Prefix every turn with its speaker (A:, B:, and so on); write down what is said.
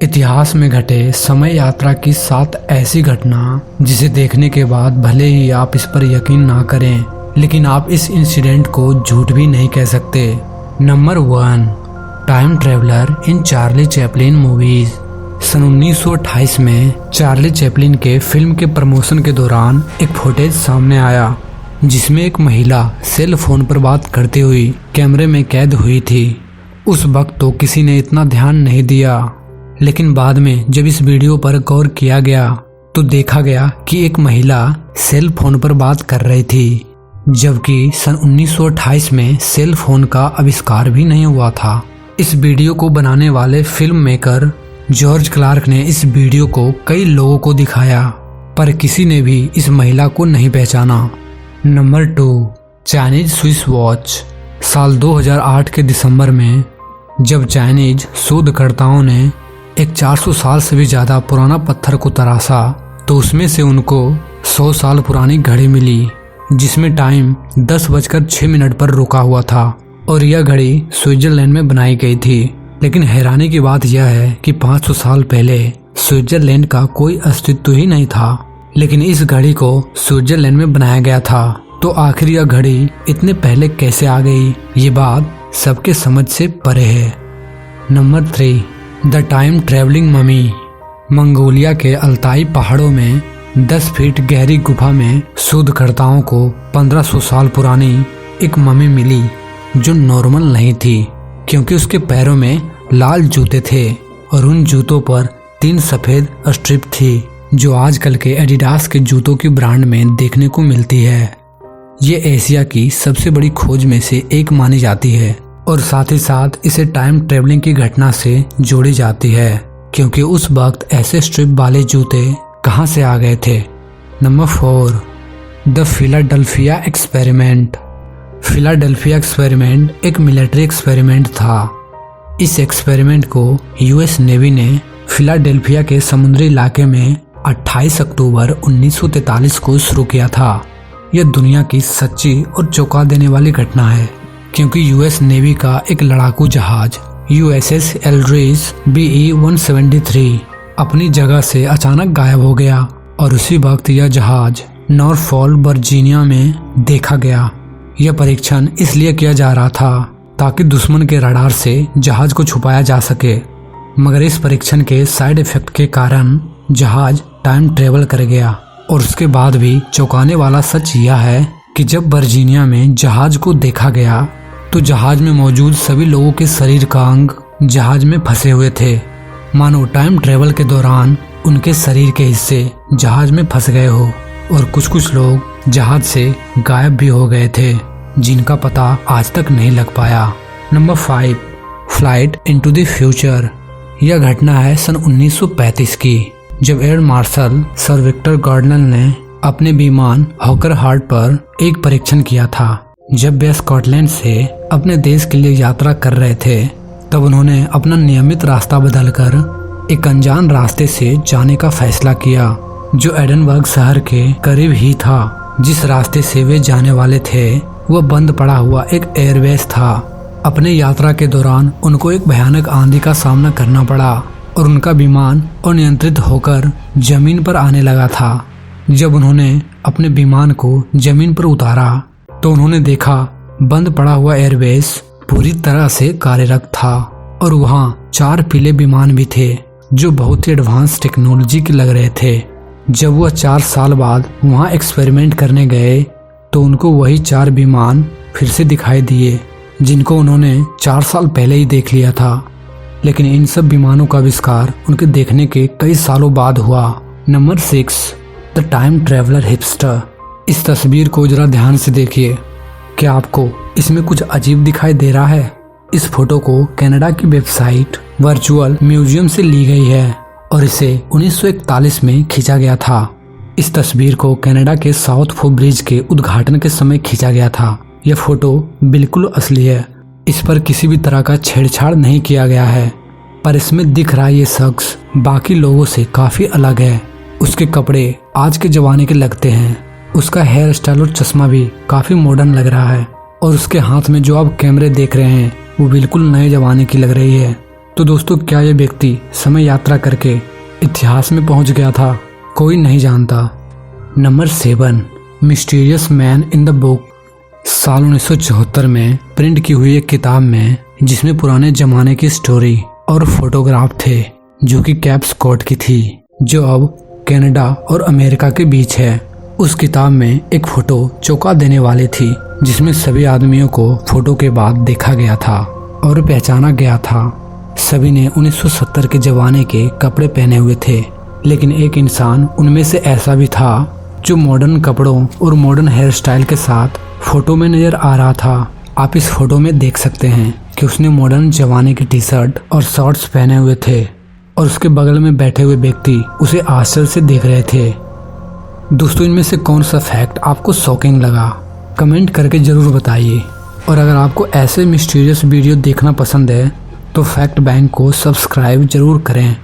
A: इतिहास में घटे समय यात्रा की 7 ऐसी घटना जिसे देखने के बाद भले ही आप इस पर यकीन ना करें, लेकिन आप इस इंसिडेंट को झूठ भी नहीं कह सकते। Number 1, time traveller in Charlie Chaplin movies. सन 1928 में चार्ली चैपलिन के फिल्म के प्रमोशन के दौरान एक फुटेज सामने आया जिसमें एक महिला सेल फोन पर बात करती हुई कैमरे में कैद हुई थी। उस वक्त तो किसी ने इतना ध्यान नहीं दिया, लेकिन बाद में जब इस वीडियो पर गौर किया गया तो देखा गया कि एक महिला सेल फोन पर बात कर रही थी, जबकि सन 1928 में सेल फोन का आविष्कार भी नहीं हुआ था। इस वीडियो को बनाने वाले फिल्म मेकर जॉर्ज क्लार्क ने इस वीडियो को कई लोगों को दिखाया, पर किसी ने भी इस महिला को नहीं पहचाना। Number 2, Chinese Swiss watch. साल 2008 के दिसंबर में जब चाइनीज शोधकर्ताओं ने एक 400 साल से भी ज़्यादा पुराना पत्थर को तराशा तो उसमें से उनको 100 साल पुरानी घड़ी मिली जिसमें टाइम 10:06 पर रुका हुआ था और यह घड़ी स्विट्जरलैंड में बनाई गई थी। लेकिन हैरानी की बात यह है कि 500 साल पहले स्विट्जरलैंड का कोई अस्तित्व ही नहीं था, लेकिन इस घड़ी को स्विट्जरलैंड में बनाया गया था। तो आखिर यह घड़ी इतने पहले कैसे आ गई, ये बात सबके समझ से परे है। Number 3, the time travelling mummy. Mongolia के अल्ताई पहाड़ों में 10 फीट गहरी गुफा में शोधकर्ताओं को 1500 साल पुरानी एक ममी मिली जो नॉर्मल नहीं थी, क्योंकि उसके पैरों में लाल जूते थे और उन जूतों पर 3 सफेद स्ट्रिप थी जो आजकल के एडिडास के जूतों की ब्रांड में देखने को मिलती है। ये एशिया की सबसे बड़ी खोज में से एक मानी जाती है और साथ ही साथ इसे टाइम ट्रेवलिंग की घटना से जोड़ी जाती है, क्योंकि उस वक्त ऐसे स्ट्रिप वाले जूते कहां से आ गए थे। Number 4, the Philadelphia experiment. Philadelphia experiment एक मिलिट्री एक्सपेरिमेंट था। इस एक्सपेरिमेंट को यूएस नेवी ने फिलाडेल्फिया के समुद्री इलाके में 28 अक्टूबर 1943 को शुरू किया था। यह दुनिया की सच्ची और चौंका देने वाली घटना है, क्योंकि यूएस नेवी का एक लड़ाकू जहाज USS एल्ड्रिज BE-173 अपनी जगह से अचानक गायब हो गया और उसी वक्त यह जहाज नॉरफॉल्क वर्जीनिया में देखा गया। यह परीक्षण इसलिए किया जा रहा था ताकि दुश्मन के रडार से जहाज को छुपाया जा सके, मगर इस परीक्षण के साइड इफेक्ट के कारण जहाज टाइम ट्रेवल कर गया। और उसके बाद भी चौंकाने वाला सच यह है कि जब वर्जीनिया में जहाज को देखा गया तो जहाज में मौजूद सभी लोगों के शरीर का अंग जहाज में फंसे हुए थे, मानो टाइम ट्रेवल के दौरान उनके शरीर के हिस्से जहाज में फंस गए हो। और कुछ लोग जहाज से गायब भी हो गए थे, जिनका पता आज तक नहीं लग पाया। Number 5, flight into the future. यह घटना है सन 1935 की, जब air marshal sir Victor Gardner ने अपने विमान हॉकर हार्ट पर एक परीक्षण किया था। जब वे स्कॉटलैंड से अपने देश के लिए यात्रा कर रहे थे, तब उन्होंने अपना नियमित रास्ता बदलकर एक अनजान रास्ते से जाने का फैसला किया, जो एडनबर्ग शहर के करीब ही था। जिस रास्ते से वे जाने वाले थे वह बंद पड़ा हुआ एक एयरवेज था। अपने यात्रा के दौरान उनको एक भयानक आंधी का सामना करना पड़ा और उनका विमान अनियंत्रित होकर जमीन पर आने लगा था। जब उन्होंने अपने विमान को जमीन पर उतारा तो उन्होंने देखा बंद पड़ा हुआ एयरवेज पूरी तरह से कार्यरत था और वहाँ 4 पीले विमान भी थे जो बहुत ही एडवांस टेक्नोलॉजी के लग रहे थे। जब वह 4 साल बाद वहाँ एक्सपेरिमेंट करने गए तो उनको वही 4 विमान फिर से दिखाई दिए जिनको उन्होंने 4 साल पहले ही देख लिया था, लेकिन इन सब विमानों का आविष्कार उनके देखने के कई सालों बाद हुआ। Number 6, the time traveller hipster. इस तस्वीर को जरा ध्यान से देखिए। क्या आपको इसमें कुछ अजीब दिखाई दे रहा है? इस फोटो को कनाडा की वेबसाइट वर्चुअल म्यूजियम से ली गई है और इसे 1941 में खींचा गया था। इस तस्वीर को कनाडा के साउथ फो ब्रिज के उद्घाटन के समय खींचा गया था। यह फोटो बिल्कुल असली है, इस पर किसी भी तरह का छेड़छाड़ नहीं किया गया है, पर इसमें दिख रहा ये शख्स बाकी लोगों से काफी अलग है। उसके कपड़े आज के जमाने के लगते हैं, उसका हेयर स्टाइल और चश्मा भी काफी मॉडर्न लग रहा है और उसके हाथ में जो आप कैमरे देख रहे हैं वो बिल्कुल नए जमाने की लग रही है। तो दोस्तों, क्या यह व्यक्ति समय यात्रा करके इतिहास में पहुंच गया था? कोई नहीं जानता। Number 7, mysterious man in the book. साल 1974 में प्रिंट की हुई एक किताब में, जिसमें पुराने जमाने की स्टोरी और फोटोग्राफ थे, जो कि कैप स्कॉट की थी, जो अब कनाडा और अमेरिका के बीच है। उस किताब में एक फोटो चौंका देने वाली थी, जिसमें सभी आदमियों को फोटो के बाद देखा गया था और पहचाना गया था। सभी ने 1970 के जमाने के कपड़े पहने हुए थे, लेकिन एक इंसान उनमें से ऐसा भी था जो मॉडर्न कपड़ों और मॉडर्न हेयर स्टाइल के साथ फोटो में नजर आ रहा था। आप इस फोटो में देख सकते हैं कि उसने मॉडर्न जमाने की टी शर्ट और शॉर्ट्स पहने हुए थे और उसके बगल में बैठे हुए व्यक्ति उसे आश्चर्य से देख रहे थे। दोस्तों, इनमें से कौन सा फैक्ट आपको शॉकिंग लगा? कमेंट करके ज़रूर बताइए। और अगर आपको ऐसे मिस्टीरियस वीडियो देखना पसंद है तो फैक्ट बैंक को सब्सक्राइब जरूर करें।